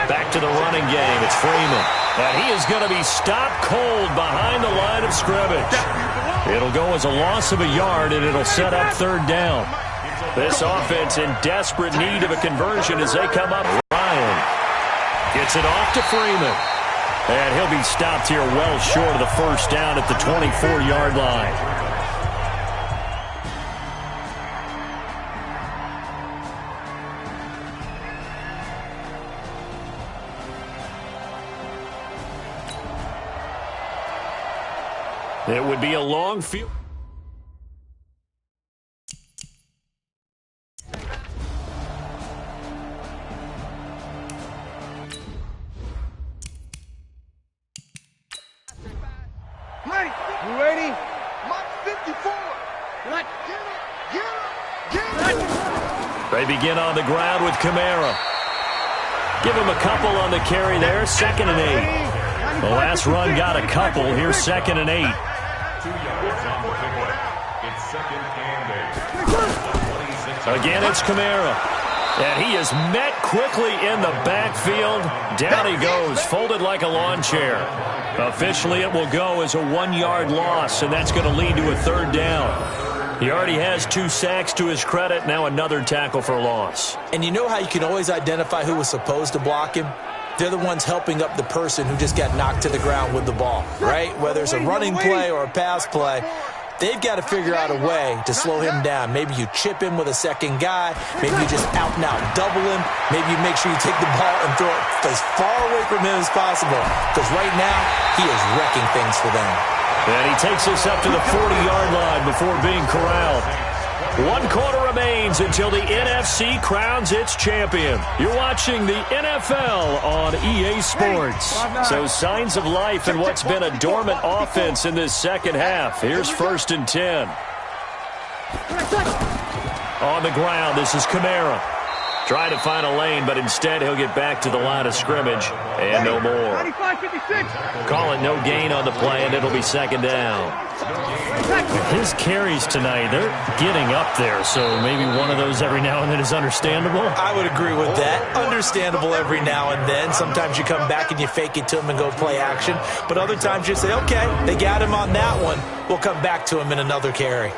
Back to the running game. It's Freeman. And he is going to be stopped cold behind the line of scrimmage. It'll go as a loss of a yard, and it'll set up third down. This offense in desperate need of a conversion as they come up. Ryan gets it off to Freeman. And he'll be stopped here well short of the first down at the 24-yard line. It would be a long field. Ready? You ready? Mark 54. Get it. They begin on the ground with Kamara. Give him a couple on the carry there. 2nd and 8. The last run got a couple. Here's 2nd and 8. 2 yards on the pickup. It's 2nd and 8. Again, it's Kamara. And he is met quickly in the backfield. Down he goes, folded like a lawn chair. Officially, it will go as a 1-yard loss, and that's going to lead to a third down. He already has 2 sacks to his credit. Now another tackle for loss. And you know how you can always identify who was supposed to block him? They're the ones helping up the person who just got knocked to the ground with the ball, right? Whether it's a running play or a pass play, they've got to figure out a way to slow him down. Maybe you chip him with a second guy. Maybe you just out-and-out double him. Maybe you make sure you take the ball and throw it as far away from him as possible. Because right now, he is wrecking things for them. And he takes us up to the 40-yard line before being corralled. 1 quarter remains until the NFC crowns its champion. You're watching the NFL on EA Sports. So signs of life in what's been a dormant offense in this second half. Here's 1st and 10. On the ground, this is Kamara. Trying to find a lane, but instead he'll get back to the line of scrimmage. And no more. Call it no gain on the play, and it'll be 2nd down. His carries tonight, they're getting up there, so maybe one of those every now and then is understandable. I would agree with that. Understandable every now and then. Sometimes you come back and you fake it to him and go play action. But other times you say, okay, they got him on that one. We'll come back to him in another carry.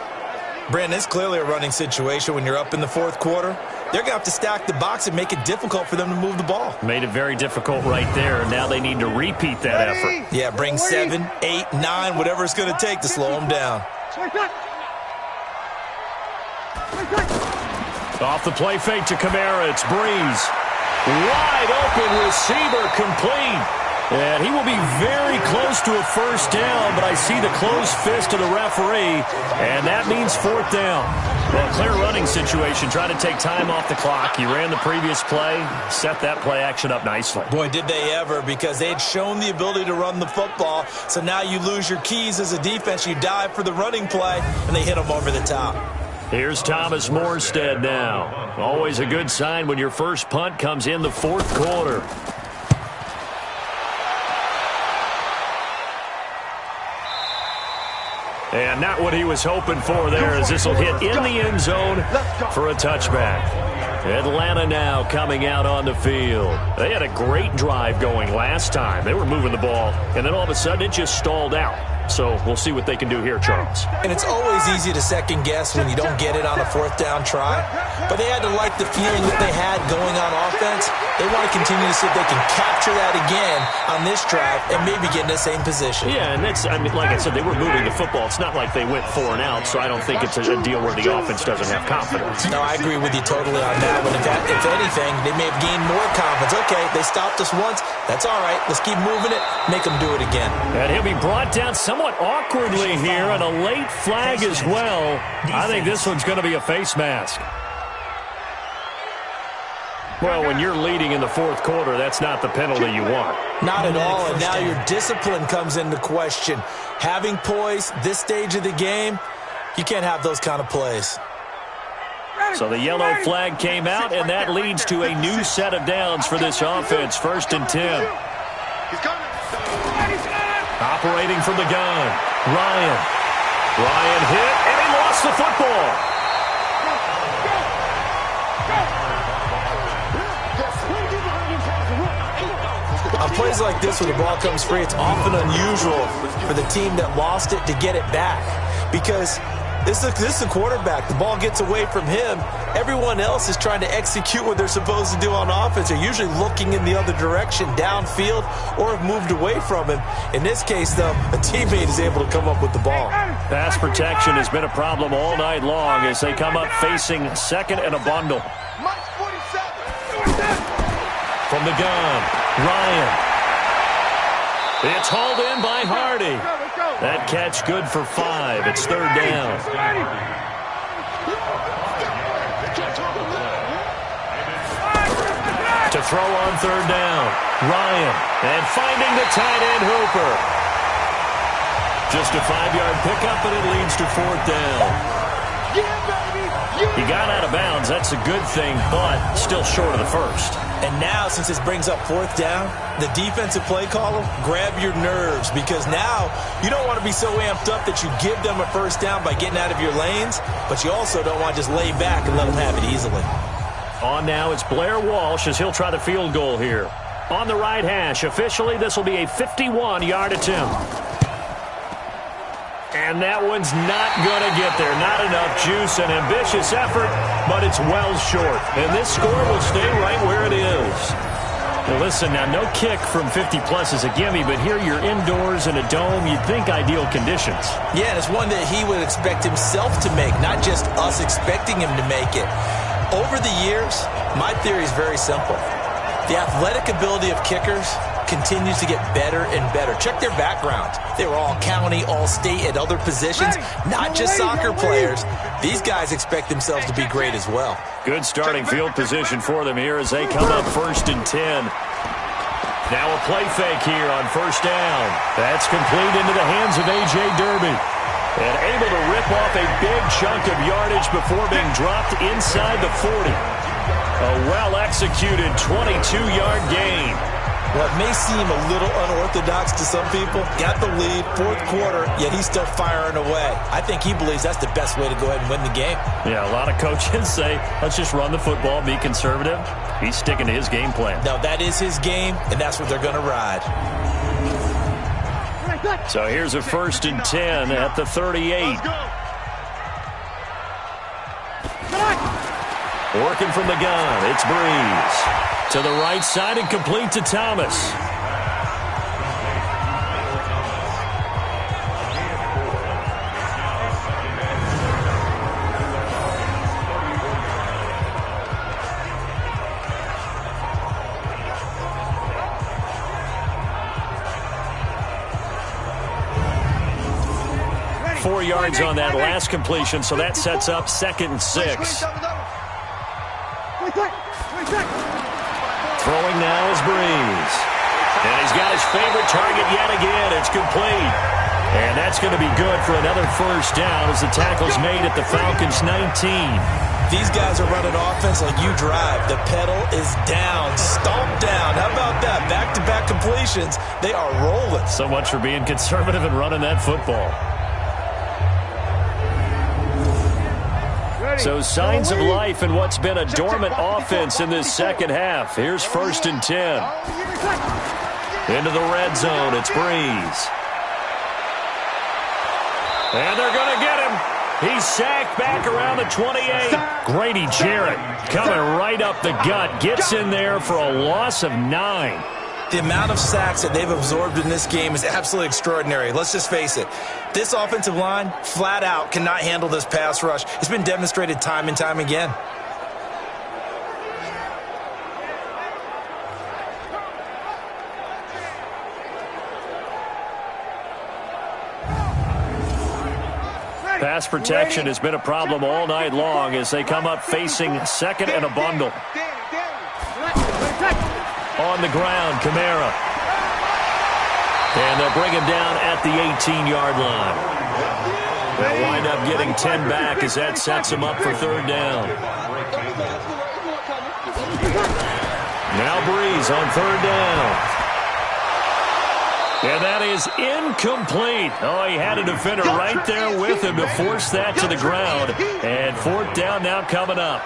Brandon, it's clearly a running situation when you're up in the 4th quarter. They're going to have to stack the box and make it difficult for them to move the ball. Made it very difficult right there. Now they need to repeat that effort. Yeah, bring 7, 8, 9, whatever it's going to take to slow them down. Off the play fake to Kamara, it's Breeze. Wide open receiver complete. And he will be very close to a first down, but I see the closed fist of the referee, and that means 4th down. Well, clear running situation, trying to take time off the clock. He ran the previous play, set that play action up nicely. Boy, did they ever, because they had shown the ability to run the football, so now you lose your keys as a defense. You dive for the running play, and they hit them over the top. Here's Thomas Morstead now. Always a good sign when your first punt comes in the 4th quarter. And not what he was hoping for there, as this will hit in the end zone for a touchback. Atlanta now coming out on the field. They had a great drive going last time. They were moving the ball, and then all of a sudden it just stalled out. So we'll see what they can do here, Charles. And it's always easy to second guess when you don't get it on a 4th down try. But they had to like the feeling that they had going on offense. They want to continue to see if they can capture that again on this drive and maybe get in the same position. Yeah, and that's, I mean, like I said, they were moving the football. It's not like they went 4 and out, so I don't think it's a deal where the offense doesn't have confidence. No, I agree with you totally on that one. If anything, they may have gained more confidence. Okay, they stopped us once. That's all right. Let's keep moving it. Make them do it again. And he'll be brought down somewhat awkwardly here, and a late flag as well. I think this one's going to be a face mask. Well, when you're leading in the 4th quarter, that's not the penalty you want. Not at all, and now your discipline comes into question. Having poise this stage of the game, you can't have those kind of plays. So the yellow flag came out, and that leads to a new set of downs for this offense. 1st and 10. Operating from the gun, Ryan. Ryan hit, and he lost the football. on plays like this where the ball comes free, it's often unusual for the team that lost it to get it back because this is the quarterback. The ball gets away from him. Everyone else is trying to execute what they're supposed to do on offense. They're usually looking in the other direction, downfield, or have moved away from him. In this case, though, a teammate is able to come up with the ball. Pass protection has been a problem all night long as they come up facing second and a bundle. From the gun, Ryan. It's hauled in by Hardy. That catch good for 5. It's third down. To throw on third down, Ryan. And finding the tight end, Hooper. Just a 5-yard pickup, and it leads to fourth down. He got out of bounds. That's a good thing, but still short of the first. And now, since this brings up fourth down, the defensive play caller, grab your nerves because now you don't want to be so amped up that you give them a first down by getting out of your lanes, but you also don't want to just lay back and let them have it easily. On now, it's Blair Walsh as he'll try the field goal here. On the right hash, officially, this will be a 51-yard attempt. And that one's not going to get there. Not enough juice, an ambitious effort, but it's well short. And this score will stay right where it is. Well, listen, now no kick from 50-plus is a gimme, but here you're indoors in a dome. You'd think ideal conditions. Yeah, and it's one that he would expect himself to make, not just us expecting him to make it. Over the years, my theory is very simple. The athletic ability of kickers continues to get better and better. Check their background. They were all county, all state, at other positions, not just soccer players. These guys expect themselves to be great as well. Good starting field position for them here as they come up 1st and 10. Now a play fake here on first down. That's complete into the hands of A.J. Derby. And able to rip off a big chunk of yardage before being dropped inside the 40. A well-executed 22-yard gain. Well, it may seem a little unorthodox to some people. Got the lead, fourth quarter, yet he's still firing away. I think he believes that's the best way to go ahead and win the game. Yeah, a lot of coaches say, let's just run the football, be conservative. He's sticking to his game plan. No, that is his game, and that's what they're going to ride. So here's a 1st and 10 at the 38. Working from the gun, it's Breeze. To the right side and complete to Thomas. 4 yards on that last completion, so that sets up 2nd and 6. Throwing now is Breeze. And he's got his favorite target yet again. It's complete. And that's going to be good for another first down as the tackle's made at the Falcons' 19. These guys are running offense like you drive. The pedal is down, stomped down. How about that? Back-to-back completions. They are rolling. So much for being conservative and running that football. So signs of life in what's been a dormant offense in this second half. Here's 1st and 10. Into the red zone, it's Breeze. And they're going to get him. He's sacked back around the 28. Grady Jarrett coming right up the gut. Gets in there for a loss of 9. The amount of sacks that they've absorbed in this game is absolutely extraordinary. Let's just face it. This offensive line, flat out, cannot handle this pass rush. It's been demonstrated time and time again. Pass protection has been a problem all night long as they come up facing second and a bundle. On the ground, Kamara. And they'll bring him down at the 18-yard line. They'll wind up getting 10 back as that sets him up for third down. Now Breeze on third down. And that is incomplete. Oh, he had a defender right there with him to force that to the ground. And fourth down now coming up.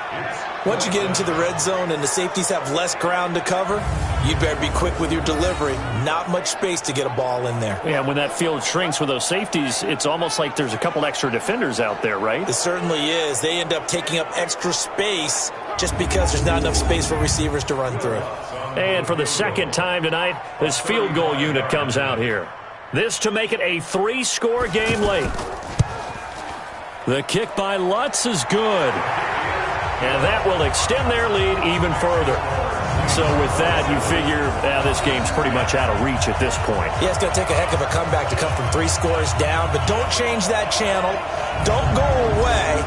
Once you get into the red zone and the safeties have less ground to cover, you better be quick with your delivery. Not much space to get a ball in there. Yeah, when that field shrinks with those safeties, it's almost like there's a couple extra defenders out there, right? It certainly is. They end up taking up extra space just because there's not enough space for receivers to run through. And for the second time tonight, this field goal unit comes out here. This to make it a 3-score game late. The kick by Lutz is good. And that will extend their lead even further. So with that, you figure this game's pretty much out of reach at this point. Yeah, it's going to take a heck of a comeback to come from 3 scores down, but don't change that channel. Don't go away.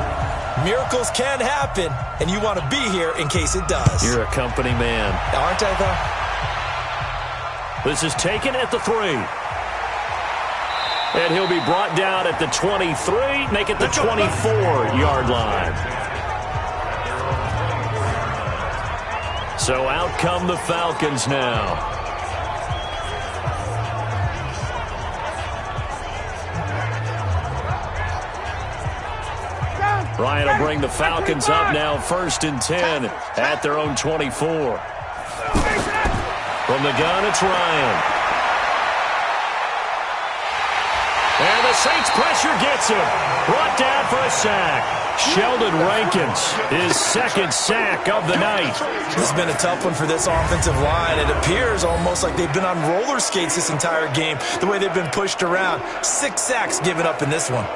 Miracles can happen, and you want to be here in case it does. You're a company man. Aren't I, though? This is taken at the 3. And he'll be brought down at the 23, make it the 24-yard line. So out come the Falcons now. Ryan will bring the Falcons up now 1st and 10 at their own 24. From the gun, it's Ryan. And the Saints pressure gets him. Brought down for a sack. Sheldon Rankins, his 2nd sack of the night. This has been a tough one for this offensive line. It appears almost like they've been on roller skates this entire game, the way they've been pushed around. 6 sacks given up in this one.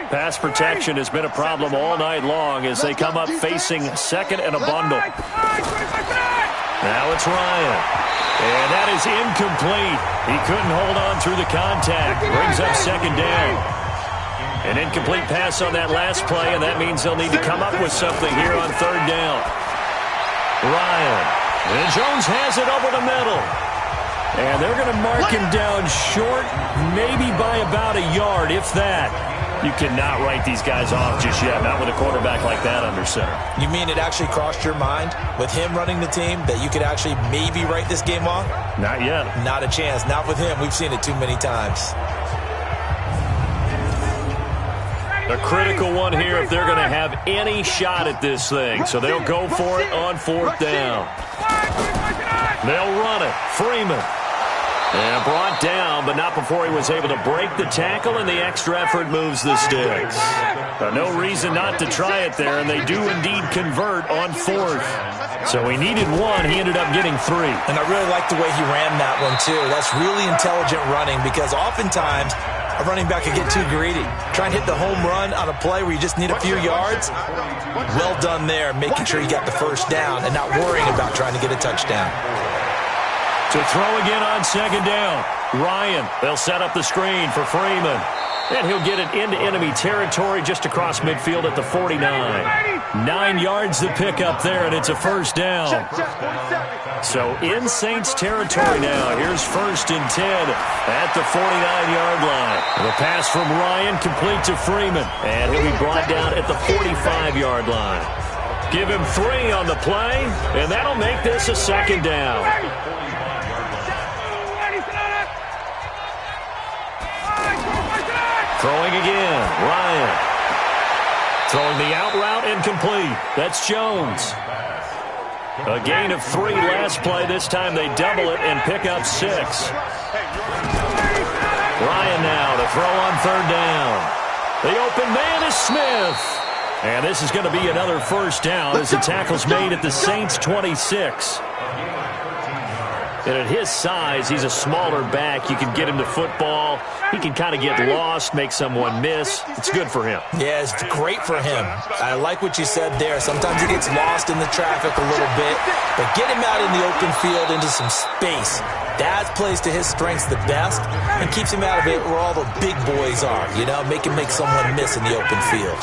Pass protection has been a problem all night long as they come up facing 2nd and a bundle. Now it's Ryan. And that is incomplete. He couldn't hold on through the contact. Brings up 2nd down. An incomplete pass on that last play, and that means they'll need to come up with something here on 3rd down. Ryan. And Jones has it over the middle. And they're going to mark him down short, maybe by about a yard, if that. You cannot write these guys off just yet, not with a quarterback like that under center. You mean it actually crossed your mind with him running the team that you could actually maybe write this game off? Not yet. Not a chance. Not with him. We've seen it too many times. A critical one here if they're going to have any shot at this thing. So they'll go for it on 4th down. They'll run it. Freeman. And brought down, but not before he was able to break the tackle, and the extra effort moves the sticks. No reason not to try it there, and they do indeed convert on 4th. So he needed 1. He ended up getting 3. And I really like the way he ran that one, too. That's really intelligent running because oftentimes a running back can get too greedy. Try and hit the home run on a play where you just need a few yards. Well done there, making sure you got the 1st down and not worrying about trying to get a touchdown. To throw again on 2nd down. Ryan, they'll set up the screen for Freeman. And he'll get it into enemy territory just across midfield at the 49. 9 yards to pick up there, and it's a 1st down. So in Saints territory now. Here's 1st and 10 at the 49-yard line. The pass from Ryan complete to Freeman. And he'll be brought down at the 45-yard line. Give him 3 on the play, and that'll make this a 2nd down. Throwing again, Ryan. Throwing the out route incomplete. That's Jones. A gain of 3 last play. This time they double it and pick up 6. Ryan now to throw on 3rd down. The open man is Smith. And this is going to be another 1st down as the tackle's made at the Saints' 26. And at his size, he's a smaller back. You can get him to football. He can kind of get lost, make someone miss. It's good for him. Yeah, it's great for him. I like what you said there. Sometimes he gets lost in the traffic a little bit, but get him out in the open field into some space. That plays to his strengths the best and keeps him out of it where all the big boys are, you know, make someone miss in the open field.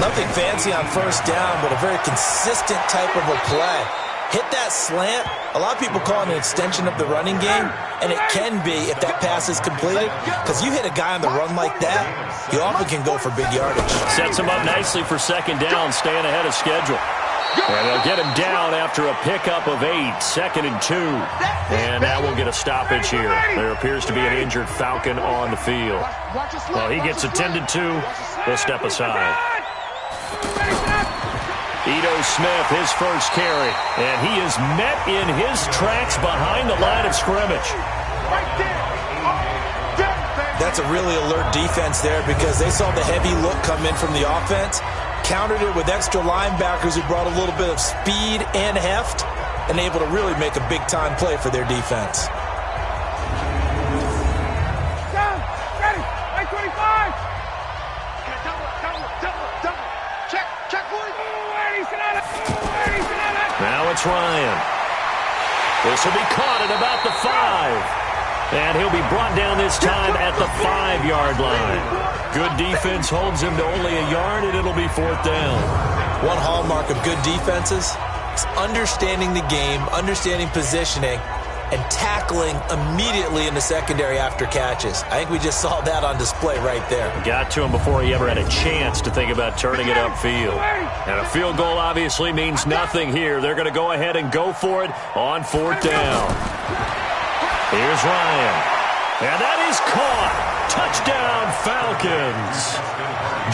Nothing fancy on 1st down, but a very consistent type of a play. hit that slant. A lot of people call it an extension of the running game, and it can be if that pass is completed, because you hit a guy on the run like that, you often can go for big yardage. Sets him up nicely for second down, staying ahead of schedule. And they'll get him down after a pickup of 8, 2nd and 2. And now we'll get a stoppage here. There appears to be an injured Falcon on the field. Well, he gets attended to. We'll step aside. Ito Smith, his first carry. And he is met in his tracks behind the line of scrimmage. That's a really alert defense there because they saw the heavy look come in from the offense, countered it with extra linebackers who brought a little bit of speed and heft, and able to really make a big-time play for their defense. Down, ready, 25. Double. Check, boys. Now it's Ryan. This will be caught at about the 5. And he'll be brought down this time at the 5-yard line. Good defense holds him to only a yard, and it'll be 4th down. One hallmark of good defenses is understanding the game, understanding positioning, and tackling immediately in the secondary after catches. I think we just saw that on display right there. Got to him before he ever had a chance to think about turning it upfield. And a field goal obviously means nothing here. They're going to go ahead and go for it on 4th down. Here's Ryan. And that is caught. Touchdown, Falcons.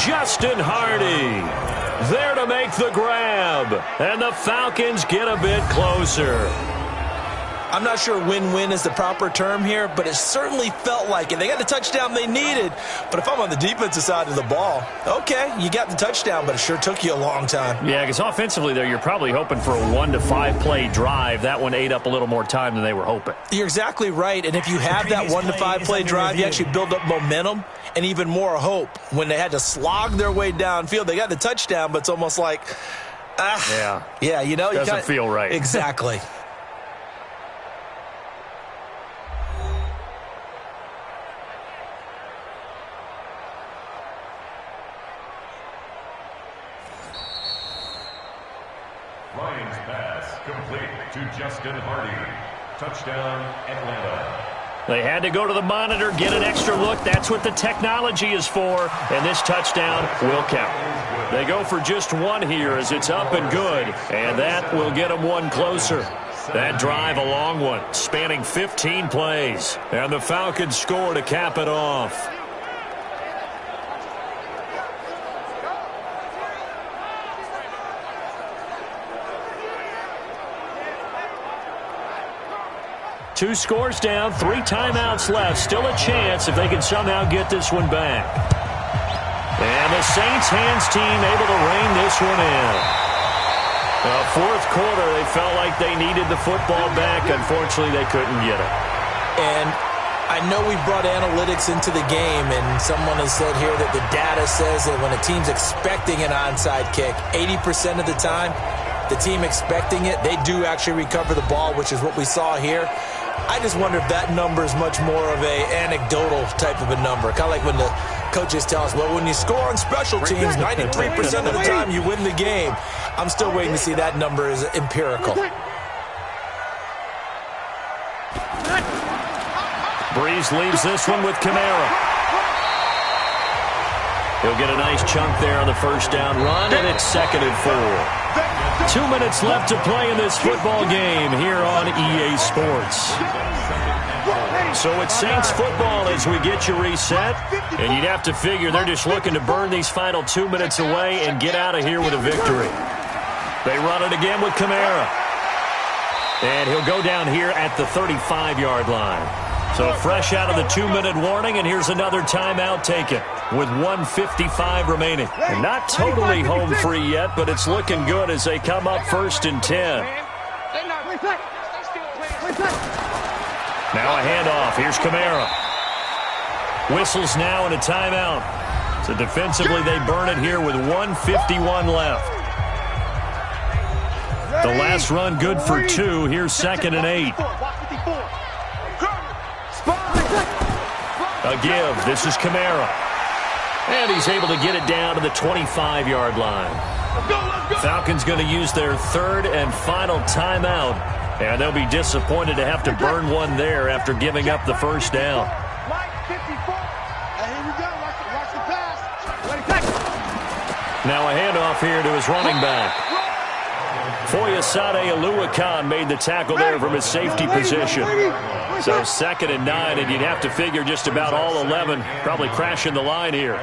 Justin Hardy there to make the grab. And the Falcons get a bit closer. I'm not sure win-win is the proper term here, but it certainly felt like it. They got the touchdown they needed, but if I'm on the defensive side of the ball, okay, you got the touchdown, but it sure took you a long time. Yeah, because offensively there, you're probably hoping for a 1 to 5 play drive. That one ate up a little more time than they were hoping. You're exactly right, and if you have that 1 to 5 play drive, you actually build up momentum and even more hope. When they had to slog their way downfield, they got the touchdown, but it's almost like, yeah, you know, doesn't feel right. Exactly. Ryan's pass complete to Justin Hardy. Touchdown, Atlanta. They had to go to the monitor, get an extra look. That's what the technology is for. And this touchdown will count. They go for just 1 here as it's up and good. And that will get them 1 closer. That drive, a long one, spanning 15 plays. And the Falcons score to cap it off. Two scores down, 3 timeouts left. Still a chance if they can somehow get this one back. And the Saints hands team able to rein this one in. Fourth quarter, they felt like they needed the football back. Unfortunately, they couldn't get it. And I know we brought analytics into the game, and someone has said here that the data says that when a team's expecting an onside kick, 80% of the time, the team expecting it, they do actually recover the ball, which is what we saw here. I just wonder if that number is much more of a anecdotal type of a number. Kind of like when the coaches tell us, well, when you score on special teams, 93% of the time you win the game. I'm still waiting to see that number is empirical. Breeze leaves this one with Kamara. He'll get a nice chunk there on the first down run, and it's 2nd and 4. 2 minutes left to play in this football game here on EA Sports. So it's Saints football as we get you reset. And you'd have to figure they're just looking to burn these final 2 minutes away and get out of here with a victory. They run it again with Kamara. And he'll go down here at the 35-yard line. So fresh out of the 2-minute warning, and here's another timeout taken with 1:55 remaining. And not totally home free yet, but it's looking good as they come up 1st and 10. Now a handoff. Here's Kamara. Whistles now in a timeout. So defensively they burn it here with 1:51 left. The last run good for 2. Here's 2nd and 8. A give. This is Kamara. And he's able to get it down to the 25-yard line. Falcons going to use their third and final timeout, and they'll be disappointed to have to burn one there after giving up the first down. Now a handoff here to his running back. Foyesade Oluwakan made the tackle there from his safety position. So 2nd and 9, and you'd have to figure just about all 11 probably crashing the line here.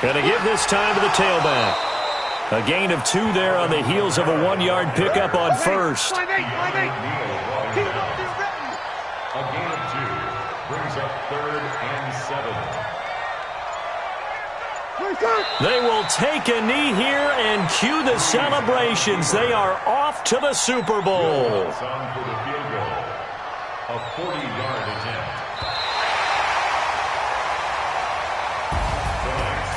Gonna give this time to the tailback. A gain of 2 there on the heels of a 1-yard pickup on first. A gain of 2 brings up 3rd and 7. They will take a knee here and cue the celebrations. They are off to the Super Bowl. On for the field goal. A 40-yard attempt.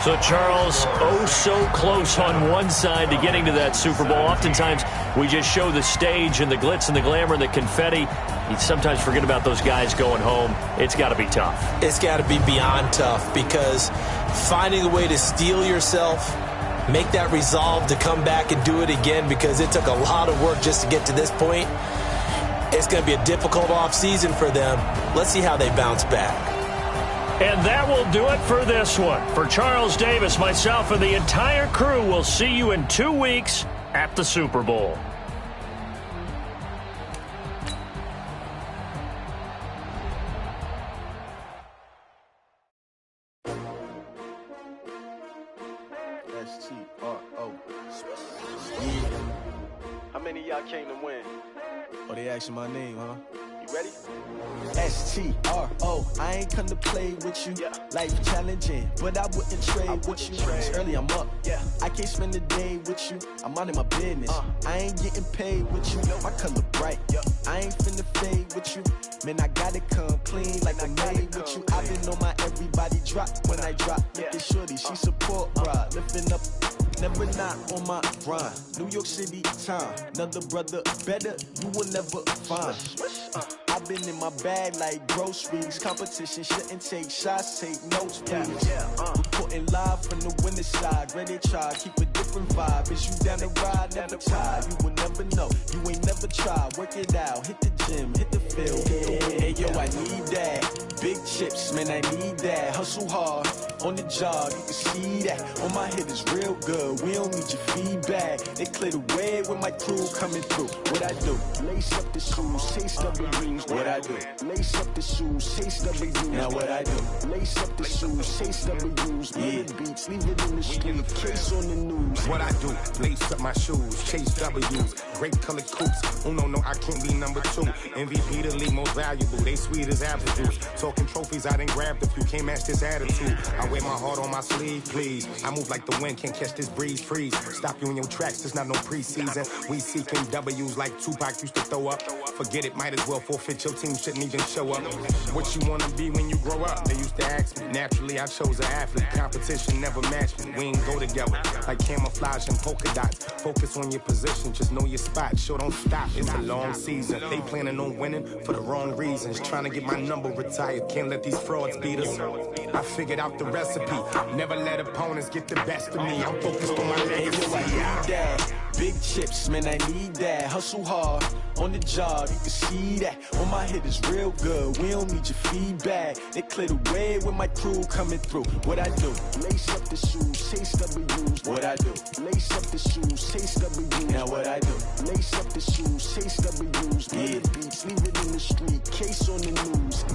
So, Charles, oh so close on one side to getting to that Super Bowl. Oftentimes, we just show the stage and the glitz and the glamour and the confetti. You sometimes forget about those guys going home. It's got to be tough. It's got to be beyond tough, because finding a way to steel yourself, make that resolve to come back and do it again, because it took a lot of work just to get to this point. It's going to be a difficult offseason for them. Let's see how they bounce back. And that will do it for this one. For Charles Davis, myself, and the entire crew, we'll see you in 2 weeks at the Super Bowl. S-T-R-O. How many of y'all came to win? Oh, they asking my name, huh? You ready? S-T-R-O. I ain't come to play with you. Yeah. Life challenging, but I wouldn't trade with you. It's early, I'm up. Yeah. I can't spend the day with you. I'm out of my business. I ain't getting paid with you. My color bright. I ain't finna fade with you. Man, I gotta come clean like I made with you. I've been on my everybody drop when I drop. Look at shorty, she support ride. Lifting up, never not on my grind. New York City time. Another brother better, you will never find. I've been in my bag like groceries. Competition shouldn't take shots, take notes, please. Reporting live from the winning side. Ready to try, keep a different vibe. Is you down the ride, never tired. You will never know, you ain't never tried. Work it out, hit the gym, hit the field. Hey yo, I need that. Big chips, man, I need that. Hustle hard, on the job, you can see that. On my head is real good, we don't need your feedback. They clear the way with my crew coming through. What I do? Lace up the shoes, chase W's. What I do? Lace up the shoes, chase W's. Now what I do? Lace up the shoes, chase W's. Yeah, beats, leave it in the street, case on the news. What I do? Lace up my shoes, chase W's. Grape colored coops. Oh no, I can't be number 2. MVP the league most valuable. They sweet as apple juice. Talking trophies, I didn't grab the few. Can't match this attitude. I wear my heart on my sleeve, please. I move like the wind, can't catch this breeze, freeze. Stop you in your tracks, there's not no preseason. We seeking W's like Tupac used to throw up. Forget it, might as well forfeit. Your team shouldn't even show up. What you wanna be when you grow up? They used to ask me. Naturally, I chose an athlete. Competition never matched me. We ain't go together like camouflage and polka dots. Focus on your position, just know your spot. Sure, don't stop. It's a long season. They planning on winning for the wrong reasons. Trying to get my number retired. Can't let these frauds beat us. I figured out the recipe. Never let opponents get the best of me. I'm focused on my legacy. Big chips, man, I need that. Hustle hard, on the job, you can see that. On my head is real good, we don't need your feedback. They clear the way with my crew coming through. What I do? Lace up the shoes, chase W's. What I do? Lace up the shoes, chase W's. Now what I do? Lace up the shoes, chase W's. Yeah, beats, leave it in the street, case on the news.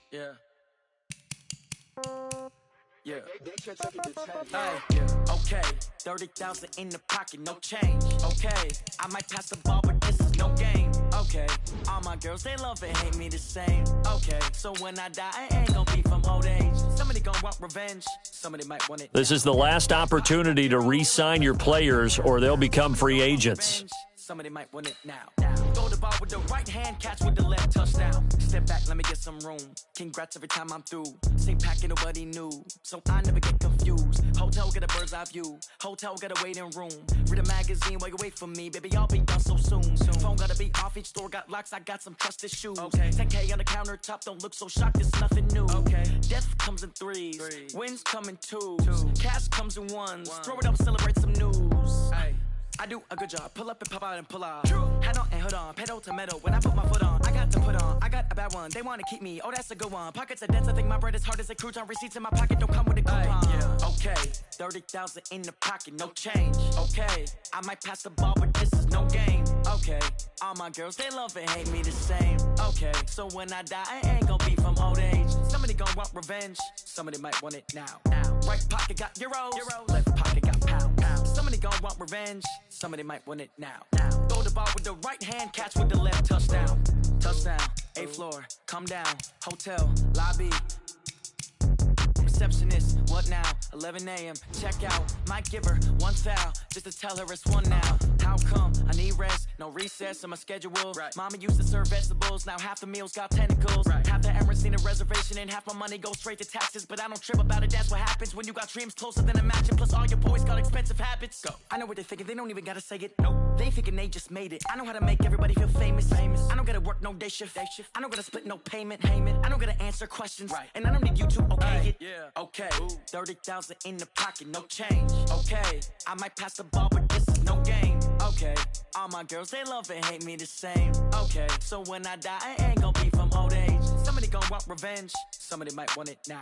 Yeah. Hey, okay. 30,000 in the pocket, no change. Okay, I might pass the ball, but this is no game. Okay, all my girls, they love and hate me the same. Okay, so when I die, I ain't gonna be from old age. Somebody gonna want revenge. Somebody might want it. This is the last opportunity to re-sign your players, or they'll become free agents. Somebody might want it now. Throw the ball with the hand catch with the left touchdown. Step back, let me get some room. Congrats every time I'm through. Same packet, nobody knew, so I never get confused. Hotel get a bird's eye view. Hotel get a waiting room. Read a magazine while you wait for me, baby. I'll be done so soon. Phone gotta be off. Each store got locks. I got some trusted shoes. Okay. 10K on the countertop. Don't look so shocked. It's nothing new. Okay. Death comes in threes. Wins come in twos. Cash comes in ones. Throw it up, celebrate some news. Ay. I do a good job, pull up and pop out and pull out. Head on and hood on, pedal to metal. When I put my foot on, I got to put on. I got a bad one, they wanna keep me. Oh, that's a good one. Pockets are dense, I think my bread is hard as a crouton. Receipts in my pocket don't come with a coupon. Yeah. Okay, 30,000 in the pocket, no change. Okay, I might pass the ball, but this is no game. Okay, all my girls, they love and hate me the same. Okay, so when I die, I ain't gon' be from old age. Somebody gon' want revenge, somebody might want it now. Right pocket got euros, left pocket got pounds. Somebody gon' want revenge, somebody might want it now. Throw the ball with the right hand, catch with the left touchdown. Touchdown, 8th floor, come down, hotel, lobby. Receptionist, what now? 11 a.m. Check out. Might give her one foul just to tell her it's one now. How come? I need rest, no recess in my schedule. Right. Mama used to serve vegetables, now half the meals got tentacles. Right. Half the errands need a reservation and half my money goes straight to taxes. But I don't trip about it, that's what happens when you got dreams closer than a match. And plus all your boys got expensive habits. Go. I know what they're thinking, they don't even gotta say it. Nope. They thinking they just made it. I know how to make everybody feel famous. I don't gotta work no day shift. I don't gotta split no payment. I don't gotta answer questions. Right. And I don't need you to okay it. Yeah. Okay, 30,000 in the pocket, no change. Okay, I might pass the ball, but this is no game. Okay, all my girls, they love and hate me the same. Okay, so when I die, I ain't gon' be from old age. Somebody gon' want revenge, somebody might want it now.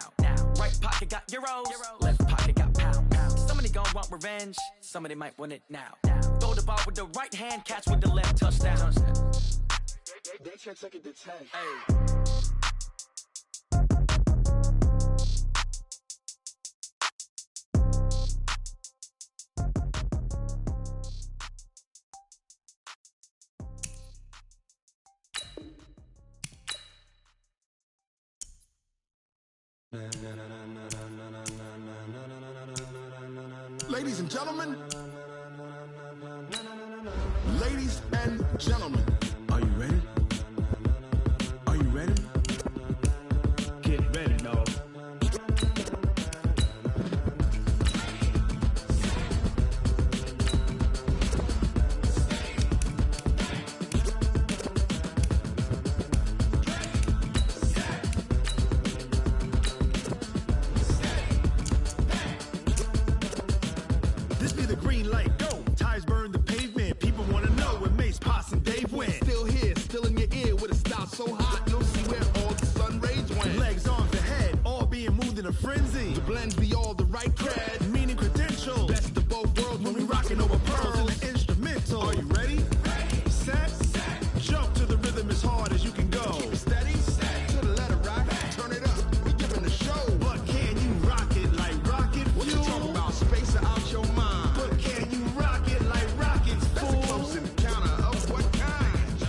Right pocket got euros, left pocket got pounds. Somebody gon' want revenge, somebody might want it now. Throw the ball with the right hand, catch with the left touchdown. They check second to 10. Hey. Ladies and gentlemen, ladies and gentlemen, are you ready? Are you ready? Get ready, dog. This be the green light, go. Tires burn the pavement. People wanna know where Mace, Potts, and Dave went. Still here, still in your ear with a style so hot, you'll see where all the sun rays went. Legs, arms, the head, all being moved in a frenzy. The blends be all the right cred, Meaning credentials. best of both worlds When we rockin' over pearls in the instrumental. Are you ready? Set, jump to the rhythm as hard as you can go. Steady, to the letter right, turn it up, we giving the show. But can you rock it like rocket What you fuel? talking about, space out your mind? But can you rock it like rockets, That's a fool? close encounter of what kind?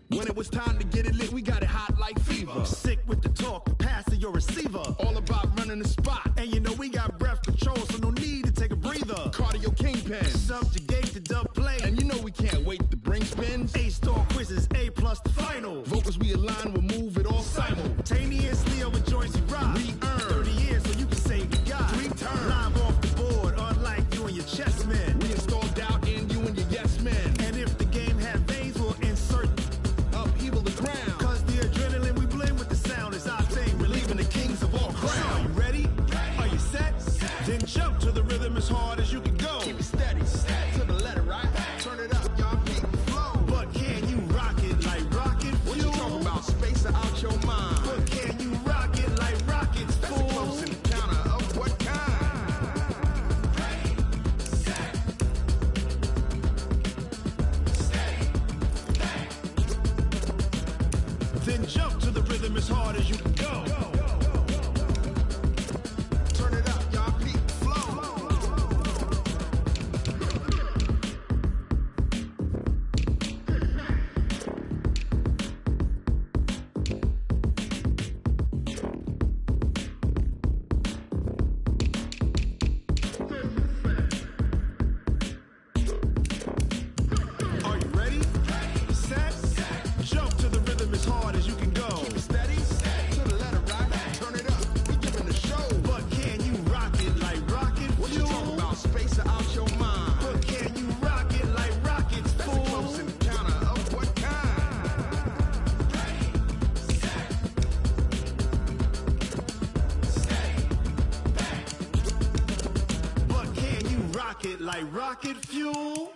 When it was time to get it lit, we got it hot like fever. Sick with the talk, pass to your receiver. All about running the spot, And you know we got breath control, so no need to take a breather. cardio kingpin. Subjugate the dub play. And you know we can't wait to bring spins. A-star quizzes, A+ the final. Vocals we align, we'll move it all Simultaneously over joints we rock. We earn 30 years so you can say you got. 3 turns. Live off the board, unlike you and your chess men. We install doubt in you and your yes men. And if the game had veins, we'll insert. Upheaval the ground. Cause the adrenaline we blend with the sound is our thing. Relieving the kings of all crowns. Are you ready? Are you set? Then jump to the rhythm as hard as you can go. Keep it steady, to the letter right. Turn it up, y'all keep the flow. But can you rock it like rocket What you fuel? talking about, space out your mind? But can you rock it like rockets, That's a fool? close encounter of what kind? Then jump to the rhythm as hard as you can go. Turn it up, y'all keep the flow. rocket fuel.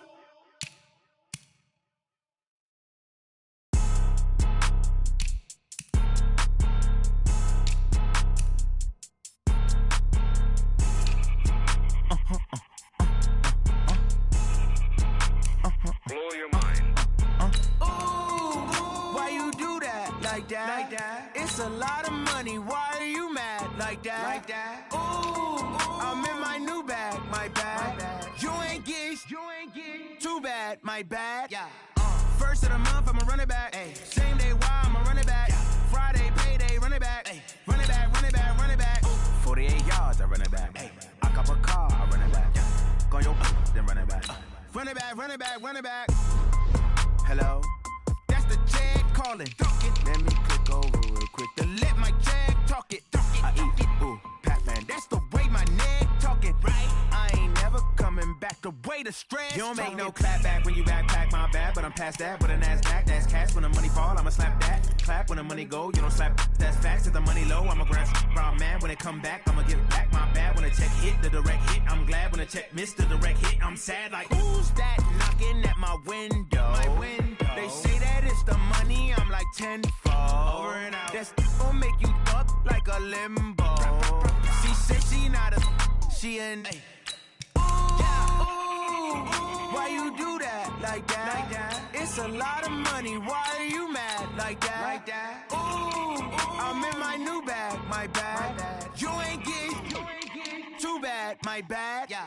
Blow your mind. Ooh, why you do that like that? Like that? It's a lot of money. Why are you mad like that? Like that? Ooh, I'm in my new bag, my bag. You ain't get too bad, my bad. Yeah. First of the month, I'ma run it back. Ay. Same day, why I'ma run it back. Friday, payday, run it back. Ay. Run it back, run it back, run it back. 48 yards, I run it back. Ay. I cop a car, I run it back. Go your then run it back. Run it back, run it back, run it back. Hello? That's the check calling. Let me click over real quick to let my check talk it. I eat it, ooh, Pac-Man. That's the way my neck talking. Right? I ain't never coming back the way the stress. You don't make no clap back when you backpack my bad, but I'm past that with a NASDAQ. That's cash when the money fall, I'ma slap that. Clap when the money go, you don't slap. That's facts. If the money low, I'ma grab brown man. When it come back, I'ma give back my bad. When the check hit, the direct hit. I'm glad when the check missed the direct hit. I'm sad like, who's that knocking at my window? My window. They say that it's the money, I'm like tenfold. Over and out. That's gon' make you up like a limbo. She said she not a, she an. Why you do that like that? Like that? It's a lot of money. Why are you mad like that? Like that? Ooh, I'm in my new bag, my bag. You ain't get too bad, my bad. Yeah.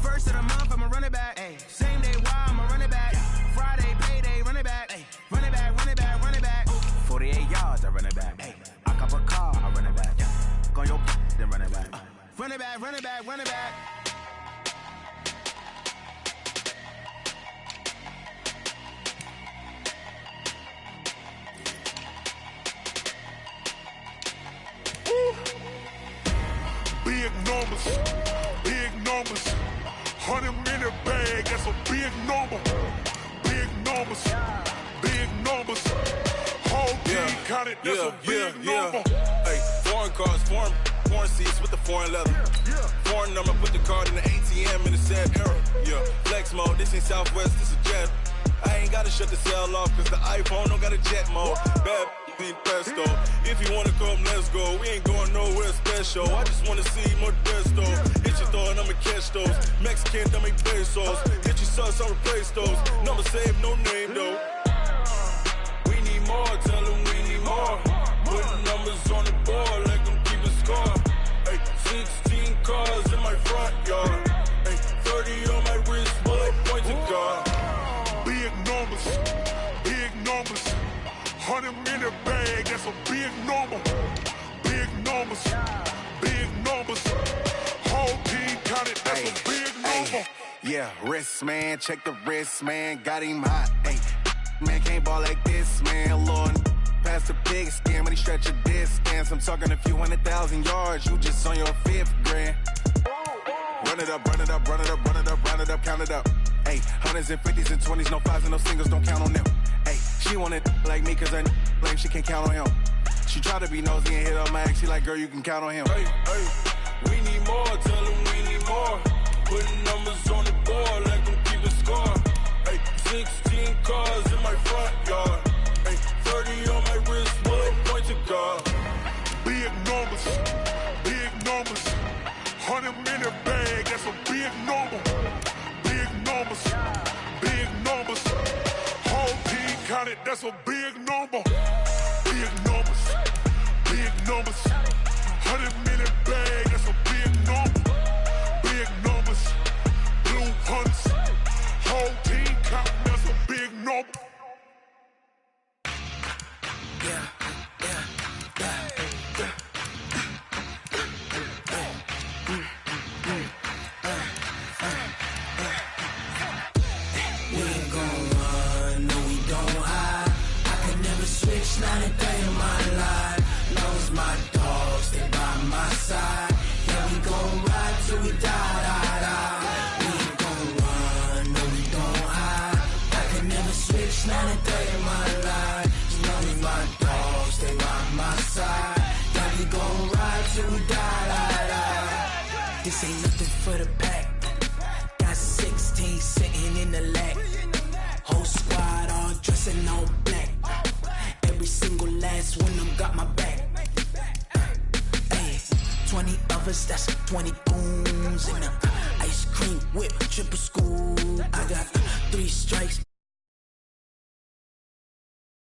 First of the month, I'ma run it back. Ay. Same day, why I'ma run it back. Friday, payday, run it back. Ay. Run it back, run it back, run it back. 48 yards, I run it back. Ay. I cop a car, I run it back. Go your then run it back. Run it back, run it back, run it back. Big numbers, big numbers. 100-minute bag, that's a big number. Big numbers, big numbers. Whole team counted, that's a big number. Hey, foreign cars, foreign seats with the foreign leather. Foreign number, put the card in the ATM in the sad era. Yeah, flex mode, this ain't Southwest, this is jet. I ain't gotta shut the cell off, cause the iPhone don't got a jet mode. Bad need pesto. If you wanna come, let's go. We ain't going nowhere special. I just wanna see more desto. Hit your throw and I'ma catch those. Mexican, dummy pesos. Hit your sus, I'll replace those. Number save, no name though. We need more, tell them we need more. Putting numbers on the board, let them keep a score. Hey, 16 cars in my front yard. Hey, 30 on my wrist, bullet pointed car. Big numbers, big numbers. 100-minute bag, that's a big number. Big numbers, big numbers. Whole team counted, that's a big number. Yeah, wrist man, check the wrist man, got him hot. Ay, man can't ball like this, man. Lord, past the pig skin when he stretch a distance. I'm talking a few 100,000 yards, you just on your 5th grand. Run it up, run it up, run it up, run it up, run it up, count it up. Ay, 100s and 50s and 20s, no 5s and no singles, don't count on them. Ay, she wanted like me cause I like she can't count on him. She tried to be nosy and hit on my ex, she like, girl, you can count on him. Hey, we need more, tell them we need more. Putting numbers on the board, let them keep a score. Hey, 16 cars in my front yard. Hey, 30 on my wrist, bullet pointed car. Big numbers, big numbers. 100-minute bag, that's a big number. Big numbers, big numbers. Whole team counted, that's a big number. Big numbers, big numbers. 100-minute bag, that's a big number. Big numbers, blue hunts. Whole team counting, that's a big number. Not a day in my life. Knows my dogs, they by my side. Yeah, we gon' ride till we die, die, die. We ain't gon' run, no, we don't hide. I can never switch, not a day in my life. Knows my dogs, they by my side. Yeah, we gon' ride till we die, die, die. This ain't nothing for the pack. Got 16 sitting in the lag. Whole squad all dressing all black. Every single last one of them got my back. 20 of us, that's 20 goons in the ice cream whip, triple scoop. I got 3 strikes.